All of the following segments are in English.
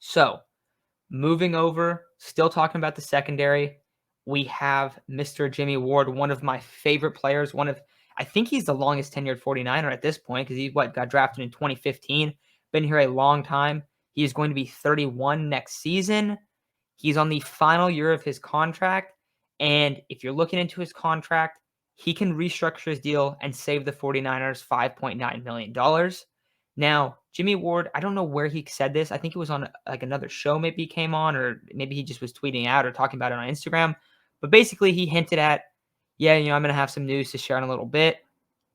So, moving over, still talking about the secondary, we have Mr. Jimmie Ward, one of my favorite players. I think he's the longest tenured 49er at this point because he got drafted in 2015, been here a long time. He is going to be 31 next season. He's on the final year of his contract. And if you're looking into his contract, he can restructure his deal and save the 49ers $5.9 million. Now, Jimmie Ward, I don't know where he said this. I think it was on like another show maybe he came on, or maybe he just was tweeting out or talking about it on Instagram. But basically he hinted at, yeah, I'm going to have some news to share in a little bit.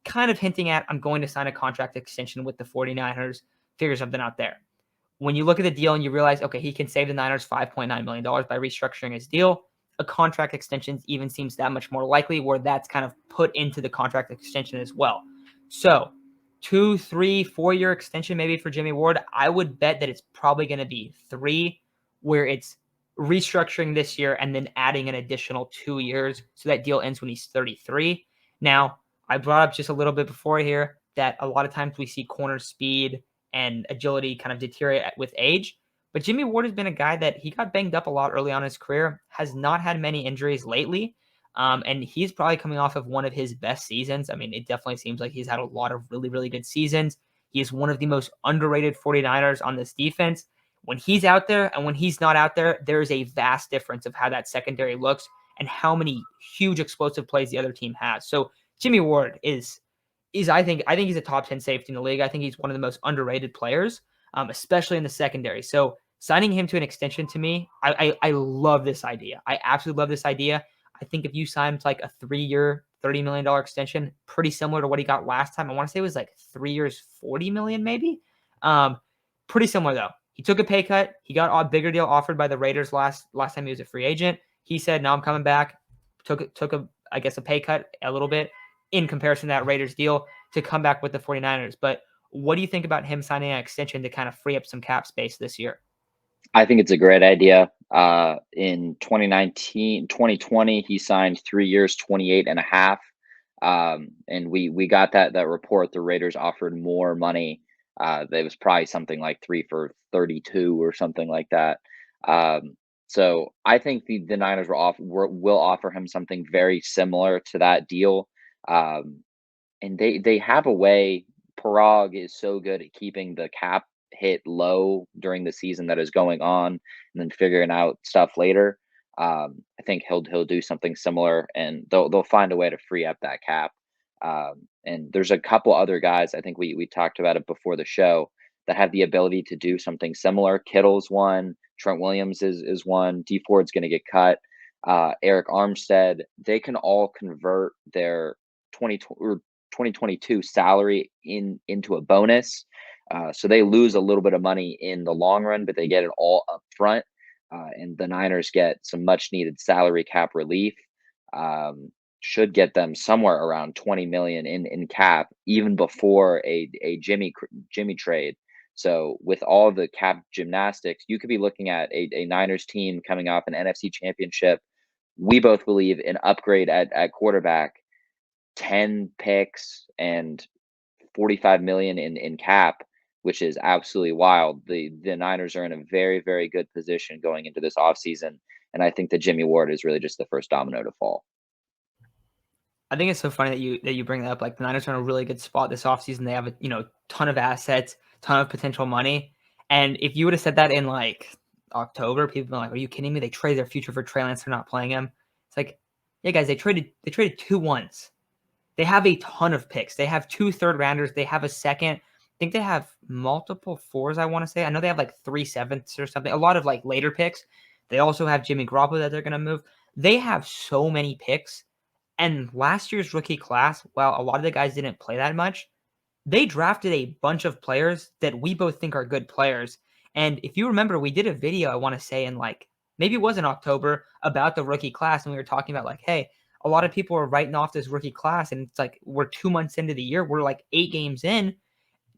Kind of hinting at, I'm going to sign a contract extension with the 49ers, figure something out there. When you look at the deal and you realize, okay, he can save the Niners $5.9 million by restructuring his deal, a contract extension even seems that much more likely, where that's kind of put into the contract extension as well. So 2, 3, 4-year extension maybe for Jimmie Ward. I would bet that it's probably going to be 3, where it's restructuring this year and then adding an additional 2 years. So that deal ends when he's 33. Now, I brought up just a little bit before here that a lot of times we see corner speed and agility kind of deteriorate with age. But Jimmie Ward has been a guy that he got banged up a lot early on in his career, has not had many injuries lately. And he's probably coming off of one of his best seasons. I mean, it definitely seems like he's had a lot of really, really good seasons. He is one of the most underrated 49ers on this defense. When he's out there and when he's not out there, there is a vast difference of how that secondary looks and how many huge explosive plays the other team has. So Jimmie Ward is I think he's a top 10 safety in the league. I think he's one of the most underrated players, especially in the secondary. So signing him to an extension, to me, I love this idea. I absolutely love this idea. I think if you sign him to like a 3-year, $30 million extension, pretty similar to what he got last time. I want to say it was like 3 years, $40 million maybe. Pretty similar though. He took a pay cut. He got a bigger deal offered by the Raiders last time he was a free agent. He said, "No, I'm coming back." Took a pay cut a little bit in comparison to that Raiders deal to come back with the 49ers. But what do you think about him signing an extension to kind of free up some cap space this year? I think it's a great idea. In 2020, he signed 3 years, 28 and a half. And we got that report. The Raiders offered more money. That was probably something like 3 for 32 or something like that. So I think the Niners will offer him something very similar to that deal. Um, and they have a way. Parag is so good at keeping the cap hit low during the season that is going on, and then figuring out stuff later. I think he'll do something similar, and they'll find a way to free up that cap. And there's a couple other guys. I think we talked about it before the show that have the ability to do something similar. Kittle's one. Trent Williams is one. D Ford's going to get cut. Eric Armstead. They can all convert their 2022 salary into a bonus. So they lose a little bit of money in the long run, but they get it all up front. And the Niners get some much needed salary cap relief. Should get them somewhere around 20 million in cap, even before a Jimmie trade. So with all the cap gymnastics, you could be looking at a Niners team coming off an NFC championship. We both believe an upgrade at quarterback, 10 picks and 45 million in cap, which is absolutely wild. The Niners are in a very, very good position going into this offseason. And I think that Jimmie Ward is really just the first domino to fall. I think it's so funny that you bring that up. Like the Niners are in a really good spot this offseason. They have a ton of assets, ton of potential money. And if you would have said that in like October, people would be like, "Are you kidding me? They traded their future for Trey Lance. They're not playing him." It's like, yeah, guys, they traded 2 ones. They have a ton of picks. They have 2 third-rounders. They have a second. I think they have multiple 4s, I want to say. I know they have like 3 7ths or something. A lot of like later picks. They also have Jimmy Garoppolo that they're going to move. They have so many picks. And last year's rookie class, while a lot of the guys didn't play that much, they drafted a bunch of players that we both think are good players. And if you remember, we did a video, I want to say, in like maybe it was in October about the rookie class. And we were talking about like, hey, a lot of people are writing off this rookie class. And it's like we're 2 months into the year. We're like 8 games in.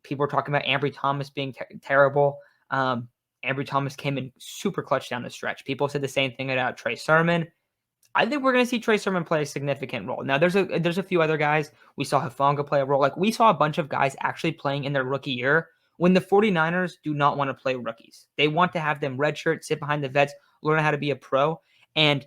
People are talking about Ambry Thomas being terrible. Ambry Thomas came in super clutch down the stretch. People said the same thing about Trey Sermon. I think we're going to see Trey Sermon play a significant role. Now, there's a few other guys. We saw Hufanga play a role. Like we saw a bunch of guys actually playing in their rookie year when the 49ers do not want to play rookies. They want to have them redshirt, sit behind the vets, learn how to be a pro. And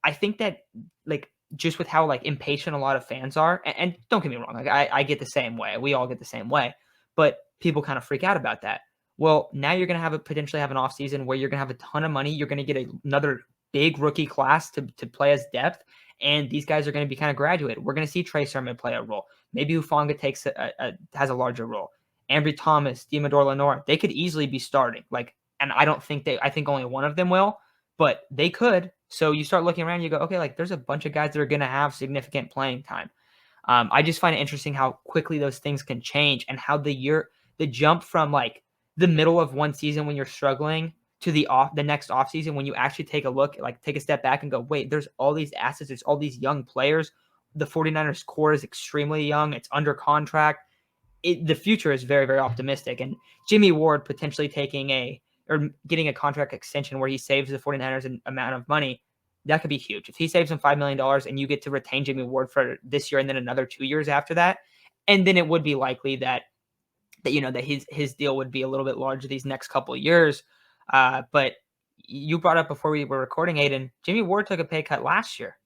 I think that, like, just with how, like, impatient a lot of fans are, and don't get me wrong, like, I get the same way. We all get the same way, but people kind of freak out about that. Well, now you're going to potentially have an offseason where you're going to have a ton of money. You're going to get another big rookie class to play as depth, and these guys are going to be kind of graduated. We're going to see Trey Sermon play a role. Maybe Hufanga has a larger role. Ambry Thomas, Dimador Lenore, they could easily be starting. Like, and I think only one of them will, but they could. So you start looking around, you go, okay, like there's a bunch of guys that are going to have significant playing time. I just find it interesting how quickly those things can change, and how the jump from like the middle of one season when you're struggling to the next off season when you actually take a step back and go, wait, there's all these assets, there's all these young players. The 49ers core is extremely young. It's under contract. The future is very, very optimistic. And Jimmie Ward potentially getting a contract extension where he saves the 49ers an amount of money, that could be huge. If he saves him $5 million and you get to retain Jimmie Ward for this year and then another 2 years after that, and then it would be likely that his deal would be a little bit larger these next couple of years. But you brought up before we were recording, Aiden, Jimmie Ward took a pay cut last year.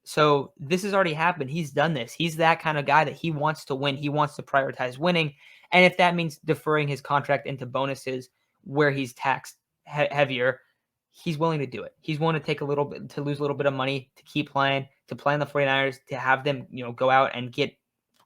So this has already happened. He's done this. He's that kind of guy that he wants to win. He wants to prioritize winning. And if that means deferring his contract into bonuses where he's taxed heavier, he's willing to do it. He's willing to take lose a little bit of money to keep playing, to play in the 49ers, to have them, go out and get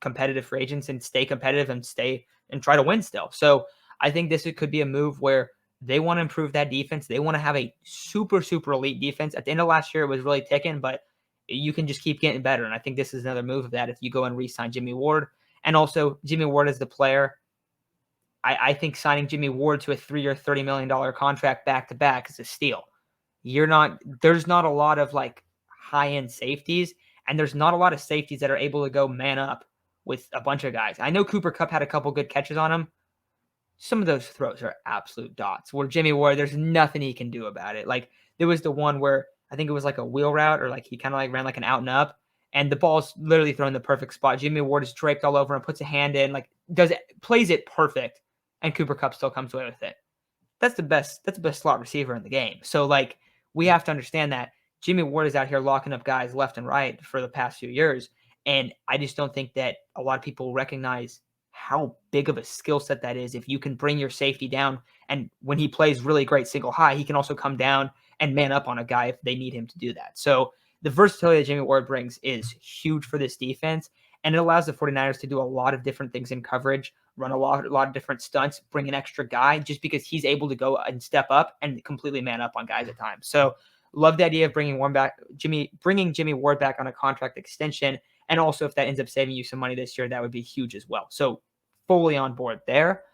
competitive free agents and stay competitive and try to win still. So I think this could be a move where they want to improve that defense. They want to have a super, super elite defense. At the end of last year, it was really ticking, but you can just keep getting better. And I think this is another move of that if you go and re-sign Jimmie Ward. And also, Jimmie Ward as the player, I think signing Jimmie Ward to a 3-year, $30 million contract back-to-back is a steal. There's not a lot of like high-end safeties, and there's not a lot of safeties that are able to go man up with a bunch of guys. I know Cooper Kupp had a couple good catches on him. Some of those throws are absolute dots. Where Jimmie Ward, there's nothing he can do about it. Like, there was the one where I think it was like a wheel route, or like he kind of like ran like an out and up, and the ball's literally thrown in the perfect spot. Jimmie Ward is draped all over and puts a hand in, like plays it perfect, and Cooper Kupp still comes away with it. That's the best slot receiver in the game. So like, we have to understand that Jimmie Ward is out here locking up guys left and right for the past few years. And I just don't think that a lot of people recognize how big of a skill set that is. If you can bring your safety down, and when he plays really great single high, he can also come down and man up on a guy if they need him to do that. So the versatility that Jimmie Ward brings is huge for this defense, and it allows the 49ers to do a lot of different things in coverage, run a lot of different stunts, bring an extra guy, just because he's able to go and step up and completely man up on guys at times. So love the idea of bringing Jimmie Ward back on a contract extension. And also, if that ends up saving you some money this year, that would be huge as well. So fully on board there.